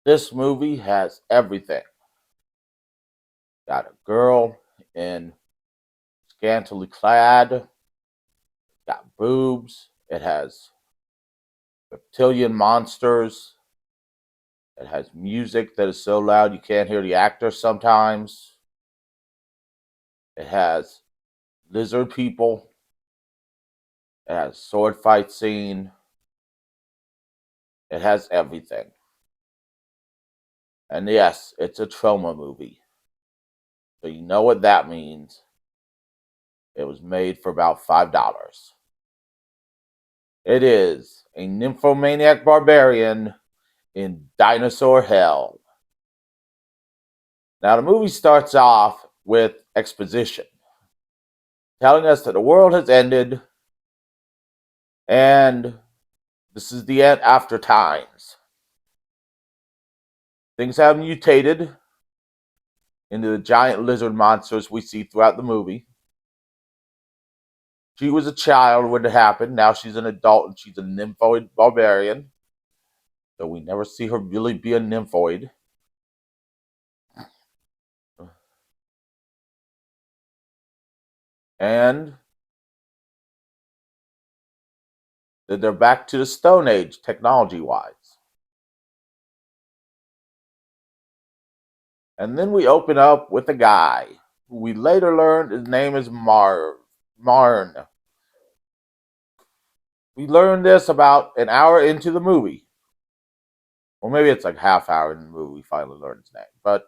This movie has everything. Got a girl in scantily clad, got boobs, it has reptilian monsters, it has music that is so loud you can't hear the actor sometimes. It has lizard people, it has sword fight scene, it has everything. And yes, it's a trauma movie. So you know what that means. It was made for about $5. It is a nymphomaniac barbarian in Dinosaur Hell. Now, the movie starts off with exposition, telling us that the world has ended and this is the end after times. Things have mutated into the giant lizard monsters we see throughout the movie. She was a child when it happened. Now she's an adult and she's a nymphoid barbarian. So we never see her really be a nymphoid. And they're back to the Stone Age technology wise. And then we open up with a guy who we later learned his name is Marn. We learned this about an hour into the movie. Or maybe it's like half hour in the movie we finally learned his name. But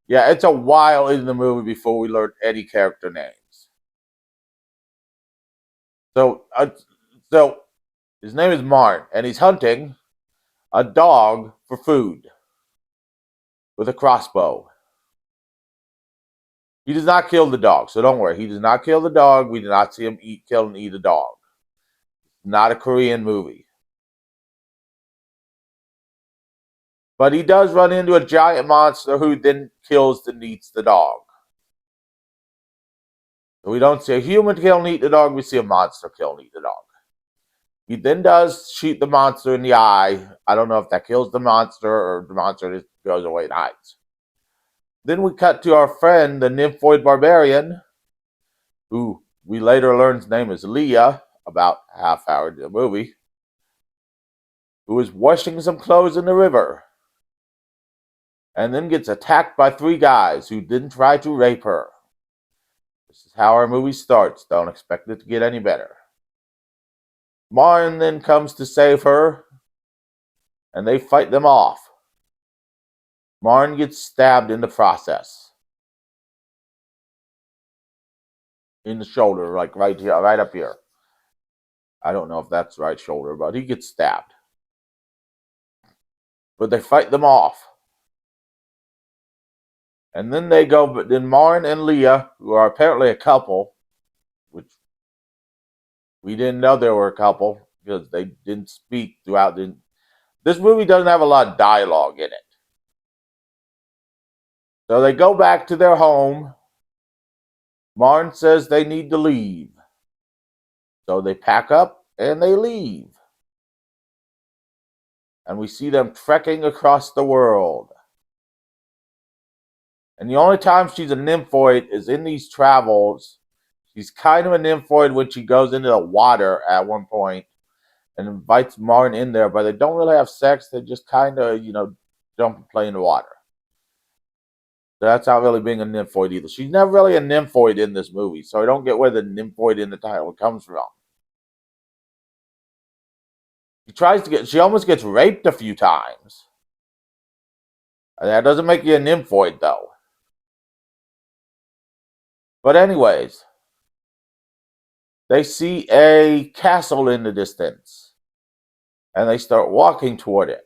yeah, it's a while in the movie before we learn any character names. So, so his name is Marn, and he's hunting a dog for food with a crossbow. He does not kill the dog, so don't worry. He does not kill the dog. We do not see him kill and eat a dog. Not a Korean movie. But he does run into a giant monster who then kills and eats the dog. So we don't see a human kill and eat the dog, we see a monster kill and eat the dog. He then does shoot the monster in the eye. I don't know if that kills the monster or the monster just goes away and hides. Then we cut to our friend, the Nymphoid Barbarian, who we later learn his name is Leah, about half hour into the movie, who is washing some clothes in the river. And then gets attacked by three guys who didn't try to rape her. This is how our movie starts. Don't expect it to get any better. Marn then comes to save her, and they fight them off. Marn gets stabbed in the process. In the shoulder, like right here, right up here. I don't know if that's right shoulder, but he gets stabbed. But they fight them off. And then they go, but then Marn and Leah, who are apparently a couple, which we didn't know they were a couple because they didn't speak throughout. This movie doesn't have a lot of dialogue in it. So they go back to their home. Marn says they need to leave. So they pack up and they leave. And we see them trekking across the world. And the only time she's a nymphoid is in these travels. She's kind of a nymphoid when she goes into the water at one point and invites Martin in there, but they don't really have sex. They just kind of, jump and play in the water. So that's not really being a nymphoid either. She's never really a nymphoid in this movie, so I don't get where the nymphoid in the title comes from. She almost gets raped a few times. And that doesn't make you a nymphoid, though. But anyways, they see a castle in the distance. And they start walking toward it.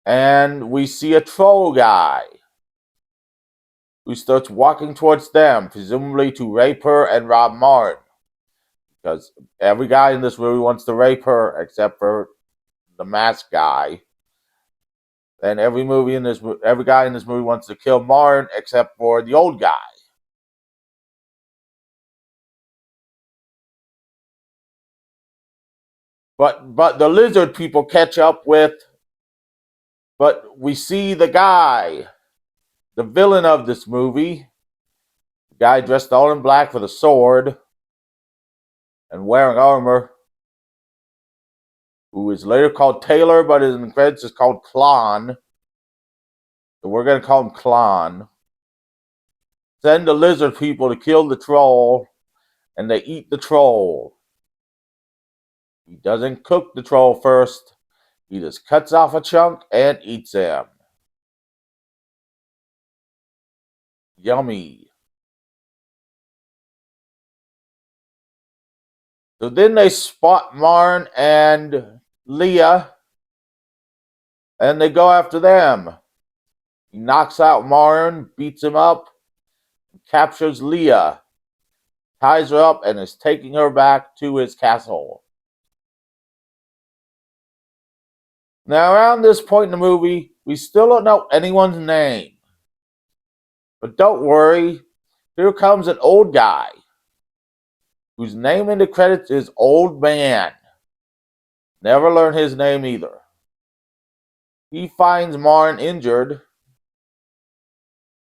And we see a troll guy who starts walking towards them, presumably to rape her and rob Marn. Because every guy in this movie wants to rape her, except for the masked guy. And every guy in this movie wants to kill Marn, except for the old guy. But the lizard people catch up with But we see the guy, the villain of this movie, the guy dressed all in black with a sword and wearing armor, who is later called Taylor, but in the credits is called Klon. So we're going to call him Klon. Send the lizard people to kill the troll, and they eat the troll. He doesn't cook the troll first. He just cuts off a chunk and eats him. Yummy. So then they spot Marn and Leah, and they go after them. He knocks out Marn, beats him up, captures Leah, ties her up, and is taking her back to his castle. Now, around this point in the movie, we still don't know anyone's name. But don't worry, here comes an old guy whose name in the credits is Old Man. Never learn his name either. He finds Marn injured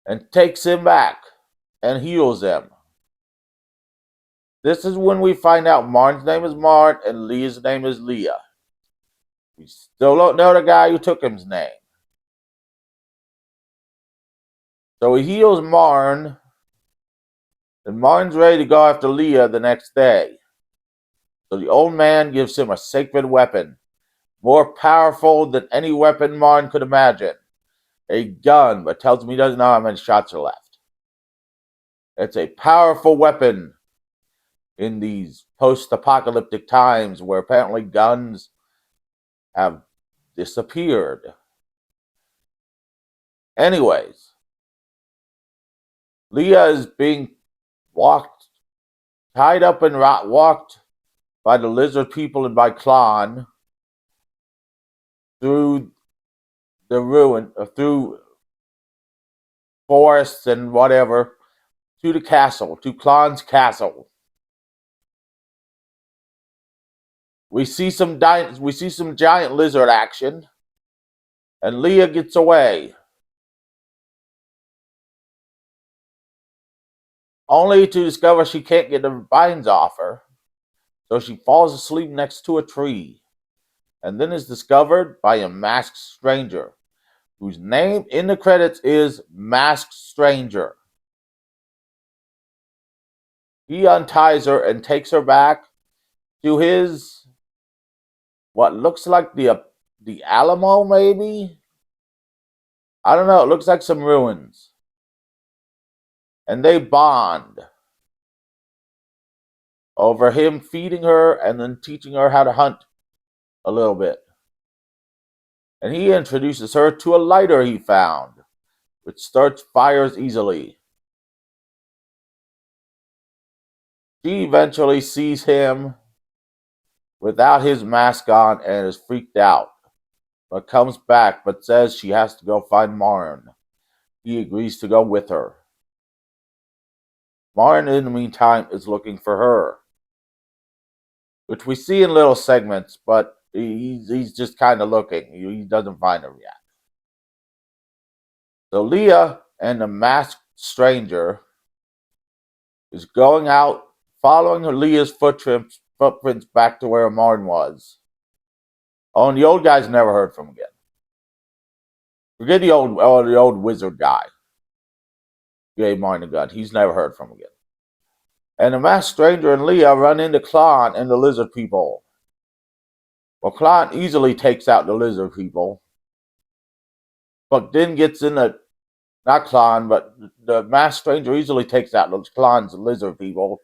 and takes him back and heals him. This is when we find out Marn's name is Marn and Leah's name is Leah. We still don't know the guy who took him's name. So he heals Marn, and Marn's ready to go after Leah the next day. So the old man gives him a sacred weapon, more powerful than any weapon Marn could imagine. A gun, but tells him he doesn't know how many shots are left. It's a powerful weapon in these post-apocalyptic times where apparently guns have disappeared. Anyways, Leah is being tied up and walked by the lizard people and by Klon through the ruin, through forests and whatever, to the castle, to Klon's castle. We see some giant lizard action, and Leah gets away, only to discover she can't get the vines off her. So she falls asleep next to a tree, and then is discovered by a masked stranger, whose name in the credits is Masked Stranger. He unties her and takes her back to his, what looks like the Alamo, maybe? I don't know, it looks like some ruins. And they bond over him feeding her and then teaching her how to hunt a little bit. And he introduces her to a lighter he found, which starts fires easily. She eventually sees him without his mask on and is freaked out, but comes back but says she has to go find Marn. He agrees to go with her. Marn, in the meantime, is looking for her, which we see in little segments, but he's just kind of looking. He doesn't find her yet. So Leah and the masked stranger is going out, following Leah's footprints back to where Marn was. Oh, and the old guy's never heard from again. Forget the old wizard guy. Gave Marn the gun. He's never heard from again. And the masked stranger and Leah run into Klon and the lizard people. Well, Klon easily takes out the lizard people, but then gets in a, not Klon, but the masked stranger easily takes out those Klon's lizard people,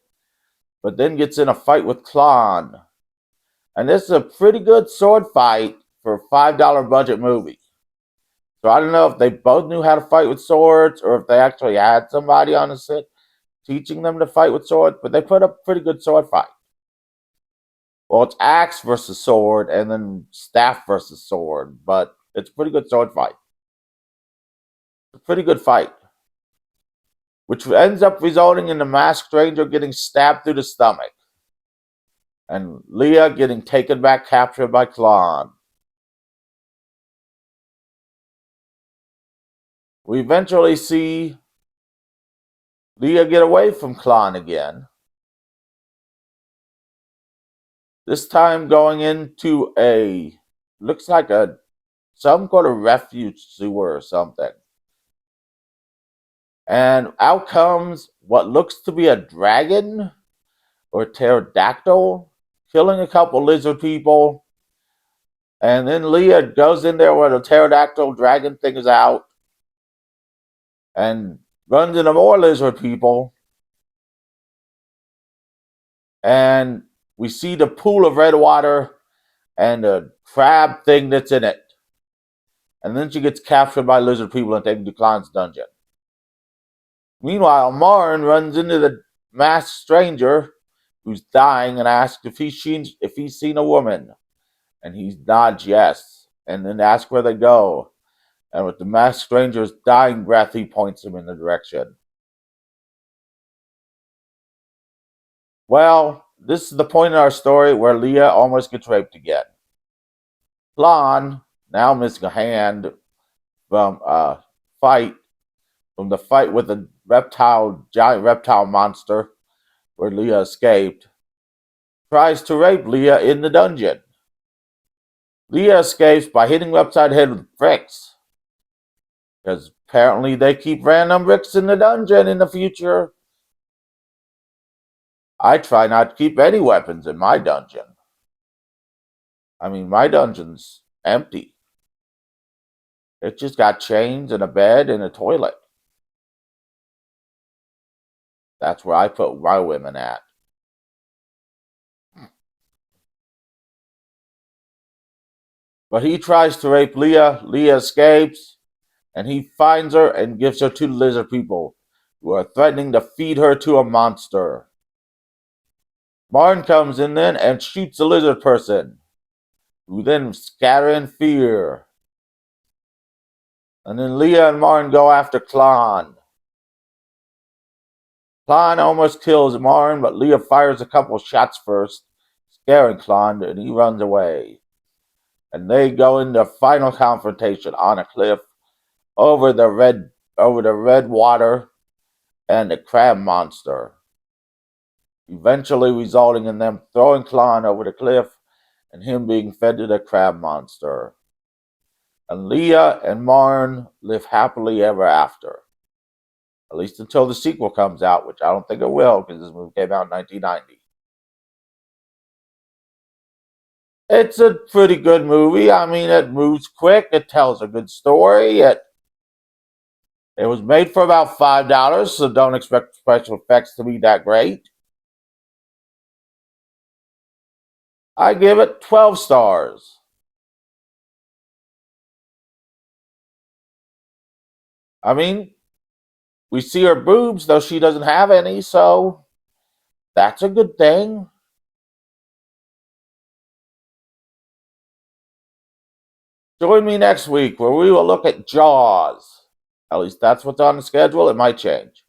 but then gets in a fight with Klon. And this is a pretty good sword fight for a $5 budget movie. So I don't know if they both knew how to fight with swords or if they actually had somebody on the set teaching them to fight with swords, but they put up a pretty good sword fight. Well, it's axe versus sword and then staff versus sword, but it's a pretty good sword fight. It's a pretty good fight, which ends up resulting in the masked stranger getting stabbed through the stomach and Leah getting taken back, captured by Klon. We eventually see Leah get away from Klon again. This time going into looks like some kind of refuge sewer or something. And out comes what looks to be a dragon or pterodactyl, killing a couple lizard people. And then Leah goes in there where the pterodactyl dragon thing is out and runs into more lizard people. And we see the pool of red water and the crab thing that's in it. And then she gets captured by lizard people and taken to Klon's dungeon. Meanwhile, Marn runs into the masked stranger who's dying and asks if he's seen a woman. And he nods yes. And then asks where they go. And with the masked stranger's dying breath, he points him in the direction. Well, this is the point in our story where Leah almost gets raped again. Klon, now missing a hand from the fight with the giant reptile monster where Leah escaped, tries to rape Leah in the dungeon. Leah escapes by hitting him upside the head with bricks. Because apparently they keep random bricks in the dungeon in the future. I try not to keep any weapons in my dungeon. I mean, my dungeon's empty. It just got chains and a bed and a toilet. That's where I put my women at. But he tries to rape Leah. Leah escapes. And he finds her and gives her to the lizard people, who are threatening to feed her to a monster. Marn comes in then and shoots the lizard person, who then scatter in fear. And then Leah and Marn go after Klon. Klon almost kills Marn, but Leah fires a couple shots first, scaring Klon, and he runs away. And they go into final confrontation on a cliff over the red water and the crab monster, eventually resulting in them throwing Klon over the cliff and him being fed to the crab monster. And Leah and Marn live happily ever after. At least until the sequel comes out, which I don't think it will, because this movie came out in 1990. It's a pretty good movie. I mean, it moves quick. It tells a good story. It was made for about $5, so don't expect special effects to be that great. I give it 12 stars. I mean, we see her boobs, though she doesn't have any, so that's a good thing. Join me next week where we will look at Jaws. At least that's what's on the schedule. It might change.